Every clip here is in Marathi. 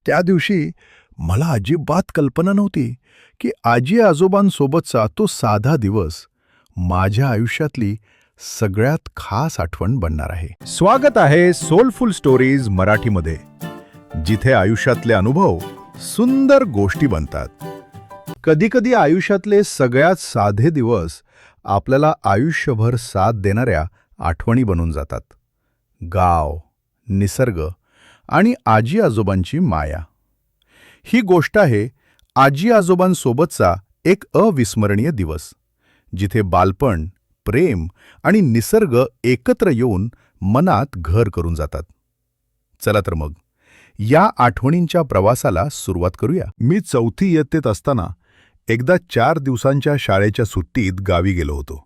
त्या दिवशी मला अजिबात कल्पना नव्हती की आजी आजोबांसोबतचा तो साधा दिवस माझ्या आयुष्यातली सगळ्यात खास आठवण बनणार आहे. स्वागत आहे सोलफुल स्टोरीज मराठीमध्ये, जिथे आयुष्यातले अनुभव सुंदर गोष्टी बनतात. कधीकधी आयुष्यातले सगळ्यात साधे दिवस आपल्याला आयुष्यभर साथ देणाऱ्या आठवणी बनून जातात. गाव, निसर्ग आणि आजी आजोबांची माया. ही गोष्ट आहे आजी आजोबांसोबतचा एक अविस्मरणीय दिवस, जिथे बालपण, प्रेम आणि निसर्ग एकत्र येऊन मनात घर करून जातात. चला तर मग या आठवणींच्या प्रवासाला सुरुवात करूया. मी 4थी इयत्तेत असताना एकदा 4 दिवसांच्या शाळेच्या सुट्टीत गावी गेलो होतो.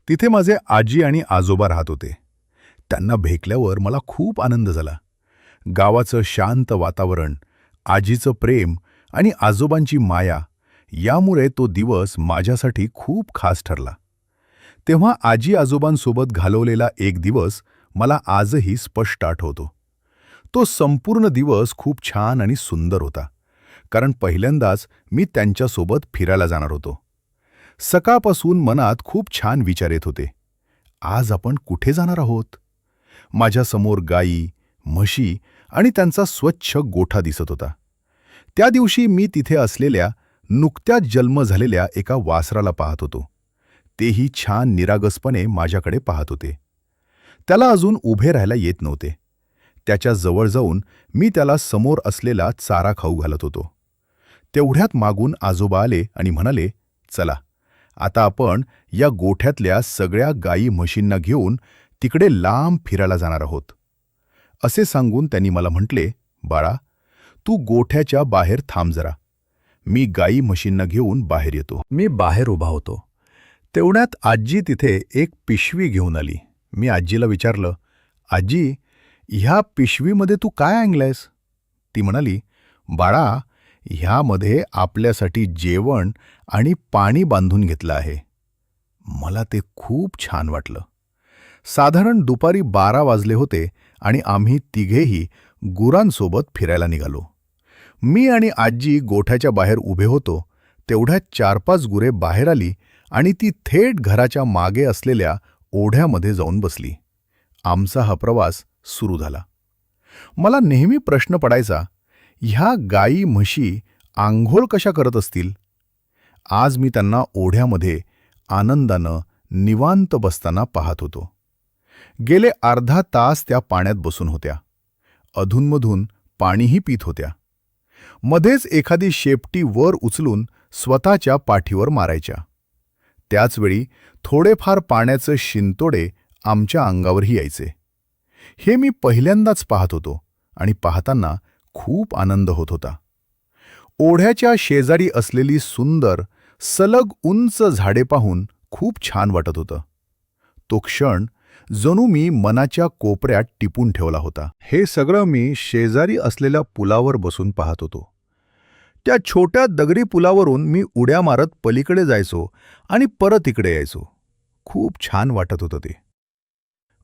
तिथे माझे आजी आणि आजोबा राहत होते. त्यांना भेटल्यावर मला खूप आनंद झाला. गावाचं शांत वातावरण, आजीचं प्रेम आणि आजोबांची माया, यामुळे तो दिवस माझ्यासाठी खूप खास ठरला. तेव्हा आजी आजोबांसोबत घालवलेला एक दिवस मला आजही स्पष्ट आठवतो. तो संपूर्ण दिवस खूप छान आणि सुंदर होता, कारण पहिल्यांदाच मी त्यांच्यासोबत फिरायला जाणार होतो. सकाळपासून मनात खूप छान विचार येत होते. आज आपण कुठे जाणार आहोत? माझ्यासमोर गायी, म्हशी आणि त्यांचा स्वच्छ गोठा दिसत होता. त्या दिवशी मी तिथे असलेल्या नुकत्याच जन्म झालेल्या एका वासराला पाहत होतो. तेही छान निरागसपणे माझ्याकडे पाहत होते. त्याला अजून उभे राहायला येत नव्हते. त्याच्या जवळ जाऊन मी त्याला समोर असलेला चारा खाऊ घालत होतो. तेवढ्यात मागून आजोबा आले आणि म्हणाले, "चला, आता आपण या गोठ्यातल्या सगळ्या गायी म्हशींना घेऊन तिकडे लांब फिरायला जाणार आहोत." असे सांगून त्यांनी मला म्हटले, "बाळा, तू गोठ्याच्या बाहेर थांब जरा. मी गायी म्हशींना घेऊन बाहेर येतो." मी बाहेर उभा होतो. तेवढ्यात आजी तिथे एक पिशवी घेऊन आली. मी आजीला विचारलं, "आजी, ह्या पिशवीमध्ये तू काय आणलंयस?" ती म्हणाली, "बाळा, ह्यामध्ये आपल्यासाठी जेवण आणि पाणी बांधून घेतलं आहे." मला ते खूप छान वाटलं. साधारण दुपारी 12 वाजले होते आणि आम्ही तिघेही गुरांसोबत फिरायला निघालो. मी आणि आजी गोठ्याच्या बाहेर उभे होतो. तेवढ्यात 4-5 गुरे बाहेर आली आणि ती थेट घराच्या मागे असलेल्या ओढ्यामध्ये जाऊन बसली. आमचा हा प्रवास सुरू झाला. मला नेहमी प्रश्न पडायचा, ह्या गायी म्हशी आंघोळ कशा करत असतील? आज मी त्यांना ओढ्यामध्ये आनंदानं निवांत बसताना पाहत होतो. गेले अर्धा तास त्या पाण्यात बसून होत्या. अधूनमधून पाणीही पित होत्या. मध्येच एखादी शेपटी वर उचलून स्वतःच्या पाठीवर मारायच्या. त्याचवेळी थोडेफार पाण्याचे शिंतोडे आमच्या अंगावरही यायचे. हे मी पहिल्यांदाच पाहत होतो आणि पाहताना खूप आनंद होत होता. ओढ्याच्या शेजारी असलेली सुंदर, सलग उंच झाडे पाहून खूप छान वाटत होतं. तो क्षण जणू मी मनाच्या कोपऱ्यात टिपून ठेवला होता. हे सगळं मी शेजारी असलेल्या पुलावर बसून पाहत होतो. त्या छोट्या दगडी पुलावरून मी उड्या मारत पलीकडे जायचो आणि परत इकडे यायचो. खूप छान वाटत होतं ते.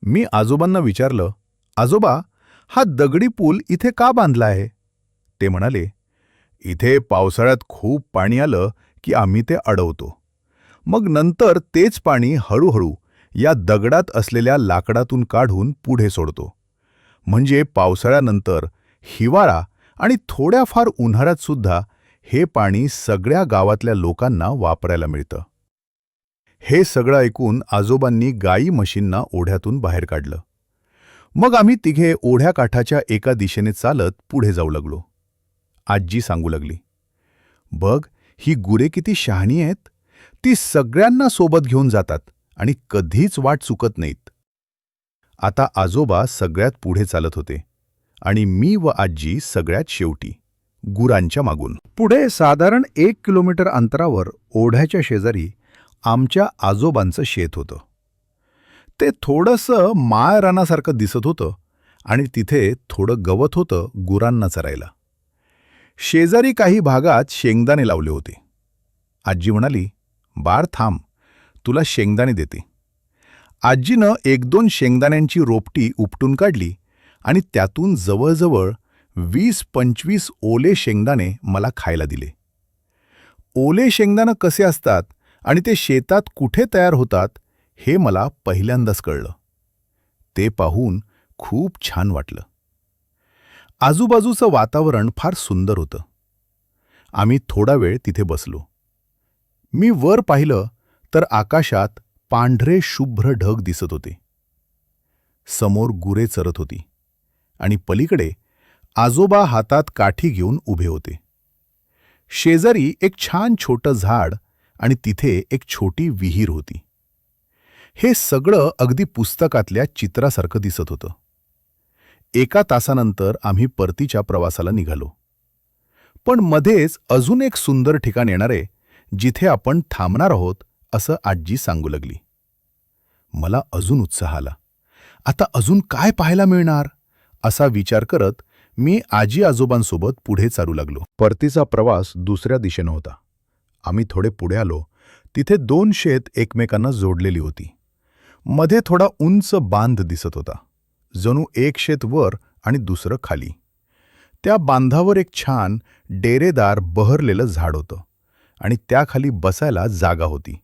मी आजोबांना विचारलं, "आजोबा, हा दगडी पूल इथे का बांधला आहे?" ते म्हणाले, "इथे पावसाळ्यात खूप पाणी आलं की आम्ही ते अडवतो. मग नंतर तेच पाणी हळूहळू या दगडात असलेल्या लाकडातून काढून पुढे सोडतो. म्हणजे पावसाळ्यानंतर हिवाळा आणि थोड्याफार उन्हाळ्यात सुद्धा हे पाणी सगळ्या गावातल्या लोकांना वापरायला मिळतं." हे सगळं ऐकून आजोबांनी गायी म्हशींना ओढ्यातून बाहेर काढलं. मग आम्ही तिघे ओढ्याकाठाच्या एका दिशेने चालत पुढे जाऊ लागलो. आजी सांगू लागली, "बघ, ही गुरे किती शहाणी आहेत. ती सगळ्यांना सोबत घेऊन जातात आणि कधीच वाट चुकत नाहीत." आता आजोबा सगळ्यात पुढे चालत होते आणि मी व आजी सगळ्यात शेवटी, गुरांच्या मागून. पुढे साधारण 1 किलोमीटर अंतरावर ओढ्याच्या शेजारी आमच्या आजोबांचं शेत होतं. ते थोडंसं माळरानासारखं दिसत होतं आणि तिथे थोडं गवत होतं गुरांना चरायला. शेजारी काही भागात शेंगदाणे लावले होते. आजी म्हणाली, "बाळ, थांब, तुला शेंगदाणे देते." आजीनं 1-2 शेंगदाण्यांची रोपटी उपटून काढली आणि त्यातून जवळजवळ 20-25 ओले शेंगदाणे मला खायला दिले. ओले शेंगदाणे कसे असतात आणि ते शेतात कुठे तयार होतात हे मला पहिल्यांदाच कळलं. ते पाहून खूप छान वाटलं. आजूबाजूचं वातावरण फार सुंदर होतं. आम्ही थोडा वेळ तिथे बसलो. मी वर पाहिलं तर आकाशात पांढरे शुभ्र ढग दिसत होते. समोर गुरे चरत होती आणि पलीकडे आजोबा हातात काठी घेऊन उभे होते. शेजारी एक छान छोटं झाड आणि तिथे एक छोटी विहीर होती. हे सगळं अगदी पुस्तकातल्या चित्रासारखं दिसत होतं. 1 तासानंतर आम्ही परतीच्या प्रवासाला निघालो. पण मध्येच अजून एक सुंदर ठिकाण येणार आहे जिथे आपण थांबणार आहोत असं आजी सांगू लागली. मला अजून उत्साह आला. आता अजून काय पाहायला मिळणार असा विचार करत मी आजी आजोबांसोबत पुढे चालू लागलो. परतीचा प्रवास दुसऱ्या दिशेनं होता. आम्ही थोडे पुढे आलो. तिथे 2 शेत एकमेकांना जोडलेली होती. मध्ये थोडा उंच बांध दिसत होता. जणू एक शेत वर आणि दुसरं खाली. त्या बांधावर एक छान डेरेदार बहरलेलं झाड होतं आणि त्याखाली बसायला जागा होती.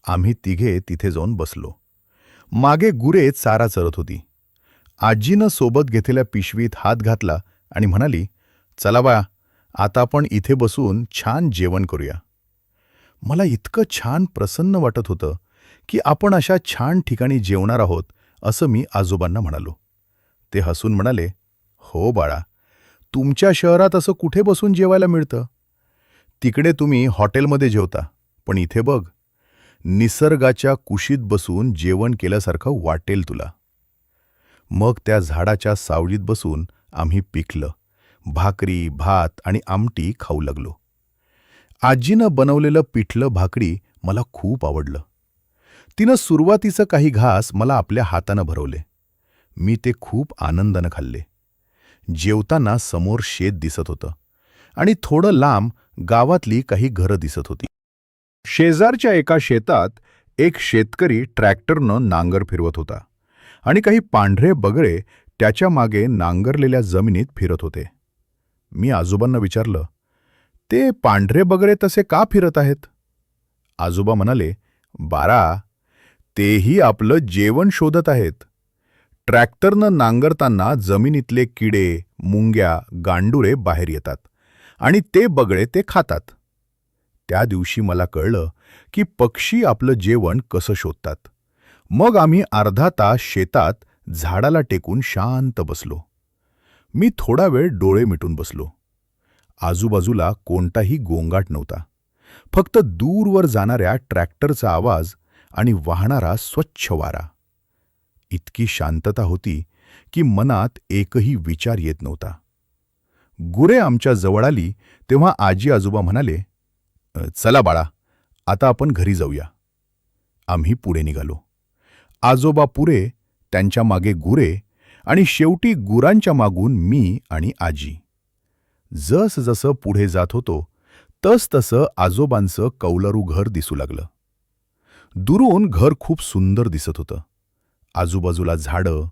आम्ही तिघे तिथे जाऊन बसलो. मागे गुरे चारा चरत होती. आजीनं सोबत घेतलेल्या पिशवीत हात घातला आणि म्हणाली, "चला बा, आता आपण इथे बसून छान जेवण करूया." मला इतकं छान प्रसन्न वाटत होतं की आपण अशा छान ठिकाणी जेवणार आहोत असं मी आजोबांना म्हणालो. ते हसून म्हणाले, "हो बाळा, तुमच्या शहरात असं कुठे बसून जेवायला मिळतं? तिकडे तुम्ही हॉटेलमध्ये जेवता, पण इथे बघ, निसर्गाच्या कुशीत बसून जेवण केल्यासारखं वाटेल तुला." मग त्या झाडाच्या सावलीत बसून आम्ही पिकलं, भाकरी, भात आणि आमटी खाऊ लागलो. आजीनं बनवलेलं पिठलं भाकरी मला खूप आवडलं. तिनं सुरुवातीचं काही घास मला आपल्या हातानं भरवले. मी ते खूप आनंदानं खाल्ले. जेवताना समोर शेत दिसत होतं आणि थोडं लांब गावातली काही घरं दिसत होती. शेजारच्या एका शेतात एक शेतकरी ट्रॅक्टरनं नांगर फिरवत होता आणि काही पांढरे बगळे त्याच्या मागे नांगरलेल्या जमिनीत फिरत होते. मी आजोबांना विचारलं, "ते पांढरे बगळे तसे का फिरत आहेत?" आजोबा म्हणाले, "बाळा, तेही आपलं जेवण शोधत आहेत. ट्रॅक्टरनं नांगरताना जमिनीतले किडे, मुंग्या, गांडुळे बाहेर येतात आणि ते बगळे ते खातात." त्या दिवशी मला कळलं की पक्षी आपलं जेवण कसं शोधतात. मग आम्ही अर्धा तास शेतात झाडाला टेकून शांत बसलो. मी थोडा वेळ डोळे मिटून बसलो. आजूबाजूला कोणताही गोंगाट नव्हता. फक्त दूरवर जाणाऱ्या ट्रॅक्टरचा आवाज आणि वाहणारा स्वच्छ वारा. इतकी शांतता होती की मनात एकही विचार येत नव्हता. गुरे आमच्या जवळ आली तेव्हा आजी आजोबा म्हणाले, "चला बाळा, आता आपण घरी जाऊया." आम्ही पुढे निघालो. आजोबा पुढे, त्यांच्या मागे गुरे आणि शेवटी गुरांच्या मागून मी आणि आजी. जसजसं पुढे जात होतो तसतसं आजोबांचं कौलारू घर दिसू लागलं. दुरून घर खूप सुंदर दिसत होतं. आजूबाजूला झाडं,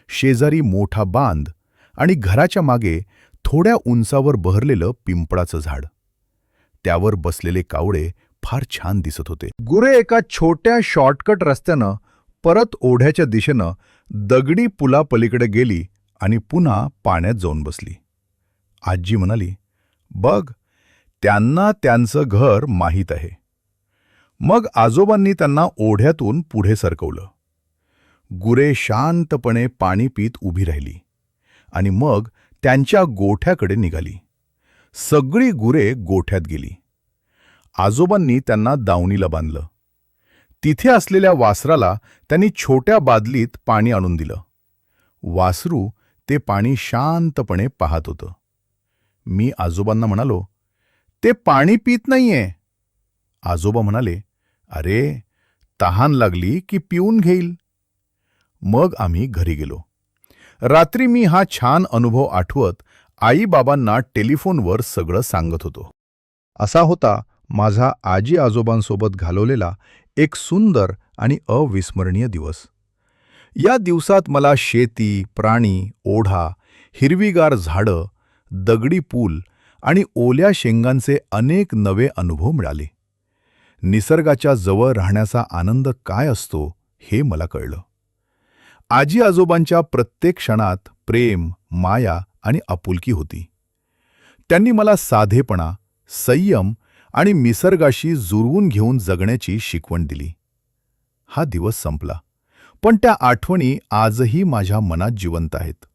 शेजारी मोठा बांध आणि घराच्या मागे थोड्या उंचावर बहरलेलं पिंपळाचं झाड. त्यावर बसलेले कावळे फार छान दिसत होते. गुरे एका छोट्या शॉर्टकट रस्त्यानं परत ओढ्याच्या दिशेनं दगडी पुलापलीकडे गेली आणि पुन्हा पाण्यात जाऊन बसली. आजी म्हणाली, "बघ, त्यांना त्यांचं घर माहीत आहे." मग आजोबांनी त्यांना ओढ्यातून पुढे सरकवलं. गुरे शांतपणे पाणी पीत उभी राहिली आणि मग त्यांच्या गोठ्याकडे निघाली. सगळी गुरे गोठ्यात गेली. आजोबांनी त्यांना दावणीला बांधलं. तिथे असलेल्या वासराला त्यांनी छोट्या बादलीत पाणी आणून दिलं. वासरू ते पाणी शांतपणे पाहत होतं. मी आजोबांना म्हणालो, "ते पाणी पीत नाहीये." आजोबा म्हणाले, "अरे, तहान लागली की पिऊन घेईल." मग आम्ही घरी गेलो. रात्री मी हा छान अनुभव आठवत आई-बाबांना टेलिफोनवर सगळं सांगत होतो. असा होता माझा आजी आजोबांसोबत घालवलेला एक सुंदर आणि अविस्मरणीय दिवस. या दिवसात मला शेती, प्राणी, ओढा, हिरवीगार झाडं दगडी पूल आणि ओल्या शेंगांचे अनेक नवे अनुभव मिळाले. निसर्गाच्या जवळ राहण्याचा आनंद काय असतो हे मला कळलं. आजी आजोबांच्या प्रत्येक क्षणात प्रेम, माया आणि आपुलकी होती. त्यांनी मला साधेपणा, संयम आणि निसर्गाशी जुळवून घेऊन जगण्याची शिकवण दिली. हा दिवस संपला, पण त्या आठवणी आजही माझ्या मनात जिवंत आहेत.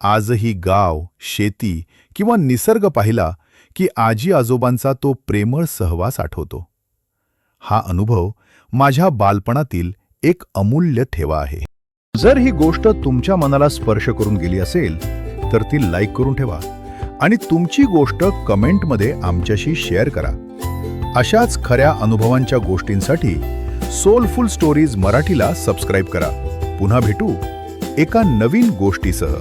आजही गाव, शेती किंवा निसर्ग पाहिला की आजी आजोबांचा तो प्रेमळ सहवास आठवतो. हा अनुभव माझ्या बालपणातील एक अमूल्य ठेवा आहे. जर ही गोष्ट तुमच्या मनाला स्पर्श करून गेली असेल तर ती लाईक करून ठेवा आणि तुमची गोष्ट कमेंटमध्ये आमच्याशी शेअर करा. अशाच खऱ्या अनुभवांच्या गोष्टींसाठी सोलफुल स्टोरीज मराठीला सबस्क्राईब करा. पुन्हा भेटू एका नवीन गोष्टीसह.